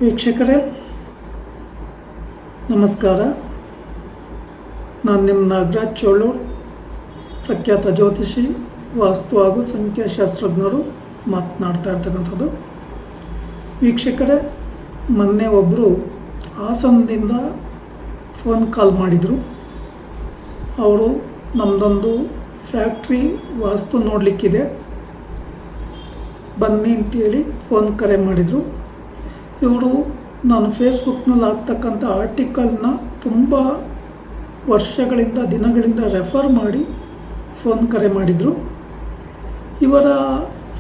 ವೀಕ್ಷಕರೇ ನಮಸ್ಕಾರ. ನಾನು ನಿಮ್ಮ ನಾಗರಾಜ್ ಚೋಳೂರ್, ಪ್ರಖ್ಯಾತ ಜ್ಯೋತಿಷಿ, ವಾಸ್ತು ಹಾಗೂ ಸಂಖ್ಯಾಶಾಸ್ತ್ರಜ್ಞರು ಮಾತನಾಡ್ತಾ ಇರ್ತಕ್ಕಂಥದ್ದು. ವೀಕ್ಷಕರೇ, ಮೊನ್ನೆ ಒಬ್ಬರು ಹಾಸನದಿಂದ ಫೋನ್ ಕಾಲ್ ಮಾಡಿದರು. ಅವರು ನಮ್ಮದೊಂದು ಫ್ಯಾಕ್ಟ್ರಿ ವಾಸ್ತು ನೋಡಲಿಕ್ಕಿದೆ, ಬನ್ನಿ ಅಂತೇಳಿ ಫೋನ್ ಕರೆ ಮಾಡಿದರು. ಇವರು ನಾನು ಫೇಸ್ಬುಕ್ನಲ್ಲಿ ಆಗ್ತಕ್ಕಂಥ ಆರ್ಟಿಕಲ್ನ ತುಂಬ ವರ್ಷಗಳಿಂದ ದಿನಗಳಿಂದ ರೆಫರ್ ಮಾಡಿ ಫೋನ್ ಕರೆ ಮಾಡಿದರು. ಇವರ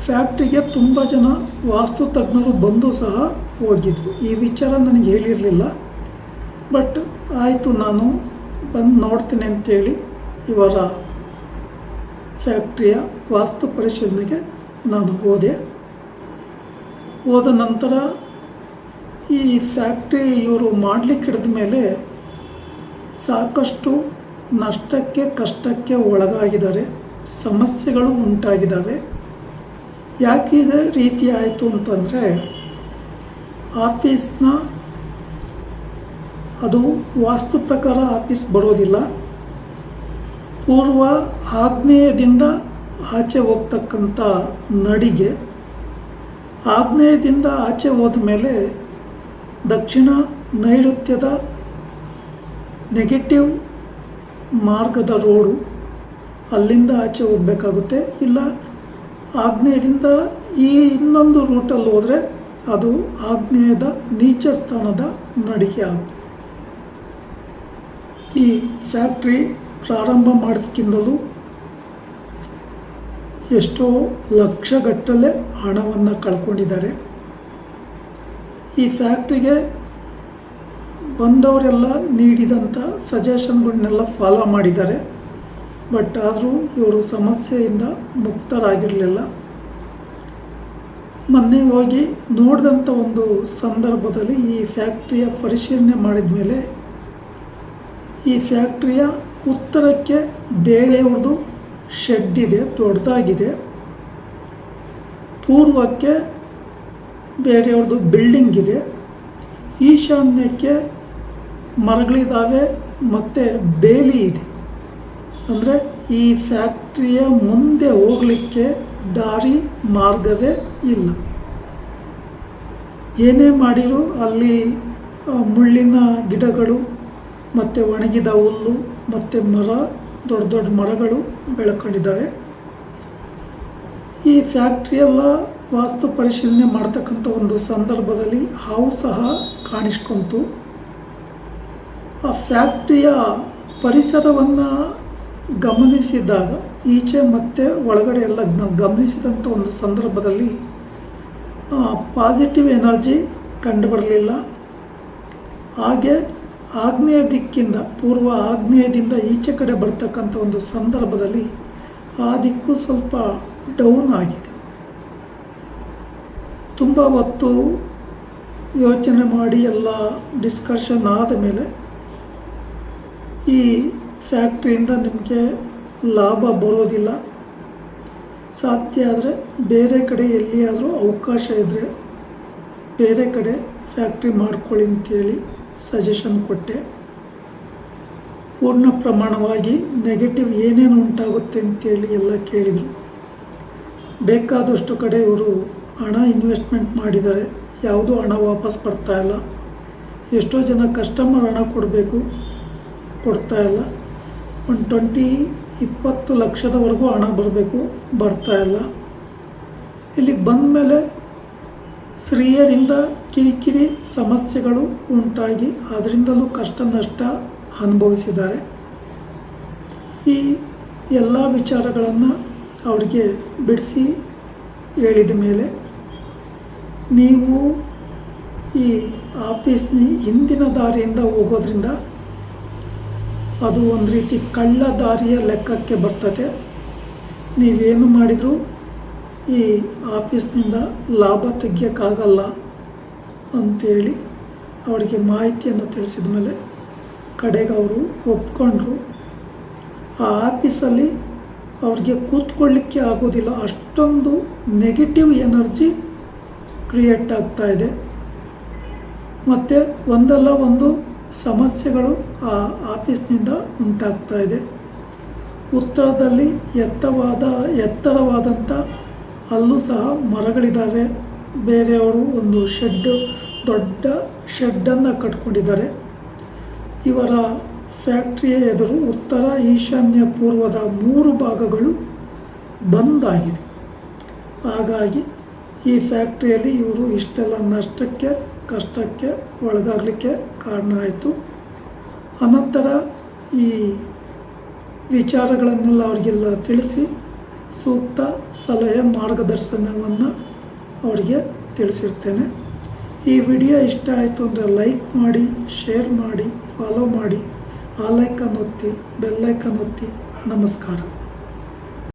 ಫ್ಯಾಕ್ಟ್ರಿಗೆ ತುಂಬ ಜನ ವಾಸ್ತು ತಜ್ಞರು ಬಂದು ಸಹ ಹೋಗಿದ್ರು. ಈ ವಿಚಾರ ನನಗೆ ಹೇಳಿರಲಿಲ್ಲ. ಬಟ್ ಆಯಿತು, ನಾನು ಬಂದು ನೋಡ್ತೀನಿ ಅಂತೇಳಿ ಇವರ ಫ್ಯಾಕ್ಟ್ರಿಯ ವಾಸ್ತು ಪರಿಶೀಲನೆಗೆ ನಾನು ಹೋದ ನಂತರ ಈ ಫ್ಯಾಕ್ಟ್ರಿ ಇವರು ಮಾಡಲಿಕ್ಕೆ ಹಿಡಿದ ಮೇಲೆ ಸಾಕಷ್ಟು ನಷ್ಟಕ್ಕೆ ಕಷ್ಟಕ್ಕೆ ಒಳಗಾಗಿದ್ದಾರೆ, ಸಮಸ್ಯೆಗಳು ಉಂಟಾಗಿದ್ದಾವೆ. ಯಾಕೆ ಇದೇ ರೀತಿ ಆಯಿತು ಅಂತಂದರೆ, ಆಫೀಸ್ನ ಅದು ವಾಸ್ತು ಪ್ರಕಾರ ಆಫೀಸ್ ಬರೋದಿಲ್ಲ. ಪೂರ್ವ ಆಗ್ನೇಯದಿಂದ ಆಚೆ ಹೋಗ್ತಕ್ಕಂಥ ನಡಿಗೆ, ಆಗ್ನೇಯದಿಂದ ಆಚೆ ಹೋದ ಮೇಲೆ ದಕ್ಷಿಣ ನೈಋತ್ಯದ ನೆಗೆಟಿವ್ ಮಾರ್ಗದ ರೋಡು, ಅಲ್ಲಿಂದ ಆಚೆ ಹೋಗಬೇಕಾಗುತ್ತೆ. ಇಲ್ಲ ಆಗ್ನೇಯದಿಂದ ಈ ಇನ್ನೊಂದು ರೂಟಲ್ಲಿ ಹೋದರೆ ಅದು ಆಗ್ನೇಯದ ನೀಚ ಸ್ಥಾನದ ನಡಿಗೆ ಆಗುತ್ತೆ. ಈ ಫ್ಯಾಕ್ಟ್ರಿ ಪ್ರಾರಂಭ ಮಾಡೋದಕ್ಕಿಂತಲೂ ಎಷ್ಟೋ ಲಕ್ಷಗಟ್ಟಲೆ ಹಣವನ್ನು ಕಳ್ಕೊಂಡಿದ್ದಾರೆ. ಈ ಫ್ಯಾಕ್ಟ್ರಿಗೆ ಬಂದವರೆಲ್ಲ ನೀಡಿದಂಥ ಸಜೆಷನ್ಗಳನ್ನೆಲ್ಲ ಫಾಲೋ ಮಾಡಿದ್ದಾರೆ. ಬಟ್ ಆದರೂ ಇವರು ಸಮಸ್ಯೆಯಿಂದ ಮುಕ್ತರಾಗಿರಲಿಲ್ಲ. ಮೊನ್ನೆ ಹೋಗಿ ನೋಡಿದಂಥ ಒಂದು ಸಂದರ್ಭದಲ್ಲಿ ಈ ಫ್ಯಾಕ್ಟ್ರಿಯ ಪರಿಶೀಲನೆ ಮಾಡಿದ ಮೇಲೆ, ಈ ಫ್ಯಾಕ್ಟ್ರಿಯ ಉತ್ತರಕ್ಕೆ ಬೇರೆಯವ್ರದ್ದು ಶೆಡ್ ಇದೆ, ದೊಡ್ಡದಾಗಿದೆ. ಪೂರ್ವಕ್ಕೆ ಬೇರೆಯವ್ರದ್ದು ಬಿಲ್ಡಿಂಗ್ ಇದೆ. ಈಶಾನ್ಯಕ್ಕೆ ಮರಗಳಿದ್ದಾವೆ ಮತ್ತು ಬೇಲಿ ಇದೆ. ಅಂದರೆ ಈ ಫ್ಯಾಕ್ಟ್ರಿಯ ಮುಂದೆ ಹೋಗಲಿಕ್ಕೆ ದಾರಿ ಮಾರ್ಗವೇ ಇಲ್ಲ. ಏನೇ ಮಾಡಿರೂ ಅಲ್ಲಿ ಮುಳ್ಳಿನ ಗಿಡಗಳು ಮತ್ತು ಒಣಗಿದ ಹುಲ್ಲು ಮತ್ತು ದೊಡ್ಡ ದೊಡ್ಡ ಮರಗಳು ಬೆಳ್ಕೊಂಡಿದ್ದಾವೆ. ಈ ಫ್ಯಾಕ್ಟ್ರಿಯೆಲ್ಲ ವಾಸ್ತು ಪರಿಶೀಲನೆ ಮಾಡ್ತಕ್ಕಂಥ ಒಂದು ಸಂದರ್ಭದಲ್ಲಿ ಹಾವು ಸಹ ಕಾಣಿಸ್ಕೊಂತು. ಆ ಫ್ಯಾಕ್ಟ್ರಿಯ ಪರಿಸರವನ್ನು ಗಮನಿಸಿದಾಗ, ಈಚೆ ಮತ್ತು ಒಳಗಡೆ ಎಲ್ಲ ಗಮನಿಸಿದಂಥ ಒಂದು ಸಂದರ್ಭದಲ್ಲಿ ಪಾಸಿಟಿವ್ ಎನರ್ಜಿ ಕಂಡುಬರಲಿಲ್ಲ. ಹಾಗೆ ಆಗ್ನೇಯ ದಿಕ್ಕಿಂದ, ಪೂರ್ವ ಆಗ್ನೇಯದಿಂದ ಈಚೆ ಕಡೆ ಬರ್ತಕ್ಕಂಥ ಒಂದು ಸಂದರ್ಭದಲ್ಲಿ ಆ ದಿಕ್ಕು ಸ್ವಲ್ಪ ಡೌನ್ ಆಗಿದೆ. ತುಂಬ ಹೊತ್ತು ಯೋಚನೆ ಮಾಡಿ ಎಲ್ಲ ಡಿಸ್ಕಷನ್ ಆದ ಮೇಲೆ ಈ ಫ್ಯಾಕ್ಟ್ರಿಯಿಂದ ನಿಮಗೆ ಲಾಭ ಬರೋದಿಲ್ಲ, ಸಾಧ್ಯ ಆದರೆ ಬೇರೆ ಕಡೆ ಎಲ್ಲಿಯಾದರೂ ಅವಕಾಶ ಇದ್ದರೆ ಬೇರೆ ಕಡೆ ಫ್ಯಾಕ್ಟ್ರಿ ಮಾಡ್ಕೊಳ್ಳಿ ಅಂತೇಳಿ ಸಜೆಷನ್ ಕೊಟ್ಟೆ. ಪೂರ್ಣ ಪ್ರಮಾಣವಾಗಿ ನೆಗೆಟಿವ್ ಏನೇನು ಉಂಟಾಗುತ್ತೆ ಅಂತೇಳಿ ಎಲ್ಲ ಕೇಳಿದರು. ಬೇಕಾದಷ್ಟು ಕಡೆ ಇವರು ಹಣ ಇನ್ವೆಸ್ಟ್ಮೆಂಟ್ ಮಾಡಿದ್ದಾರೆ, ಯಾವುದೂ ಹಣ ವಾಪಸ್ ಬರ್ತಾಯಿಲ್ಲ. ಎಷ್ಟೋ ಜನ ಕಸ್ಟಮರ್ ಹಣ ಕೊಡಬೇಕು, ಕೊಡ್ತಾಯಿಲ್ಲ. ಒಂದು 20 ಲಕ್ಷದವರೆಗೂ ಹಣ ಬರಬೇಕು, ಬರ್ತಾಯಿಲ್ಲ. ಇಲ್ಲಿಗೆ ಬಂದ ಮೇಲೆ ಸ್ತ್ರೀಯರಿಂದ ಕಿರಿಕಿರಿ ಸಮಸ್ಯೆಗಳು ಉಂಟಾಗಿ ಅದರಿಂದಲೂ ಕಷ್ಟ ನಷ್ಟ ಅನುಭವಿಸಿದ್ದಾರೆ. ಈ ಎಲ್ಲ ವಿಚಾರಗಳನ್ನು ಅವರಿಗೆ ಬಿಡಿಸಿ ಹೇಳಿದ ಮೇಲೆ, ನೀವು ಈ ಆಫೀಸ್ನ ಹಿಂದಿನ ದಾರಿಯಿಂದ ಹೋಗೋದ್ರಿಂದ ಅದು ಒಂದು ರೀತಿ ಕಳ್ಳ ದಾರಿಯ ಲೆಕ್ಕಕ್ಕೆ ಬರ್ತದೆ. ನೀವೇನು ಮಾಡಿದರೂ ಈ ಆಫೀಸ್ನಿಂದ ಲಾಭ ತೆಗಿಯೋಕ್ಕಾಗಲ್ಲ ಅಂಥೇಳಿ ಅವರಿಗೆ ಮಾಹಿತಿಯನ್ನು ತಿಳಿಸಿದ ಮೇಲೆ ಕಡೆಗೆ ಅವರು ಒಪ್ಕೊಂಡ್ರು. ಆ ಆಫೀಸಲ್ಲಿ ಅವ್ರಿಗೆ ಕೂತ್ಕೊಳ್ಳಿಕ್ಕೆ ಆಗೋದಿಲ್ಲ, ಅಷ್ಟೊಂದು ನೆಗೆಟಿವ್ ಎನರ್ಜಿ ಕ್ರಿಯೇಟ್ ಆಗ್ತಾ ಇದೆ. ಮತ್ತು ಒಂದಲ್ಲ ಒಂದು ಸಮಸ್ಯೆಗಳು ಆ ಆಫೀಸ್ನಿಂದ ಉಂಟಾಗ್ತಾ ಇದೆ. ಉತ್ತರದಲ್ಲಿ ಎತ್ತರವಾದಂಥ ಅಲ್ಲೂ ಸಹ ಮರಗಳಿದ್ದಾವೆ. ಬೇರೆಯವರು ಒಂದು ದೊಡ್ಡ ಶೆಡ್ಡನ್ನು ಕಟ್ಕೊಂಡಿದ್ದಾರೆ. ಇವರ ಫ್ಯಾಕ್ಟ್ರಿಯ ಎದುರು ಉತ್ತರ, ಈಶಾನ್ಯ, ಪೂರ್ವದ 3 ಭಾಗಗಳು ಬಂದ್ ಆಗಿದೆ. ಹಾಗಾಗಿ ಈ ಫ್ಯಾಕ್ಟ್ರಿಯಲ್ಲಿ ಇವರು ಇಷ್ಟೆಲ್ಲ ನಷ್ಟಕ್ಕೆ, ಕಷ್ಟಕ್ಕೆ ಒಳಗಾಗಲಿಕ್ಕೆ ಕಾರಣ ಆಯಿತು. ಅನಂತರ ಈ ವಿಚಾರಗಳನ್ನೆಲ್ಲ ಅವರಿಗೆಲ್ಲ ತಿಳಿಸಿ ಸೂಕ್ತ ಸಲಹೆ, ಮಾರ್ಗದರ್ಶನವನ್ನು ಅವರಿಗೆ ತಿಳಿಸಿರ್ತೇನೆ. ಈ ವಿಡಿಯೋ ಇಷ್ಟ ಆಯಿತು ಅಂದರೆ ಲೈಕ್ ಮಾಡಿ, ಶೇರ್ ಮಾಡಿ, ಫಾಲೋ ಮಾಡಿ, ಆ ಲೈಕನ್ನು ಒತ್ತಿ, ಬೆಲ್ ಐಕನ್ ಒತ್ತಿ. ನಮಸ್ಕಾರ.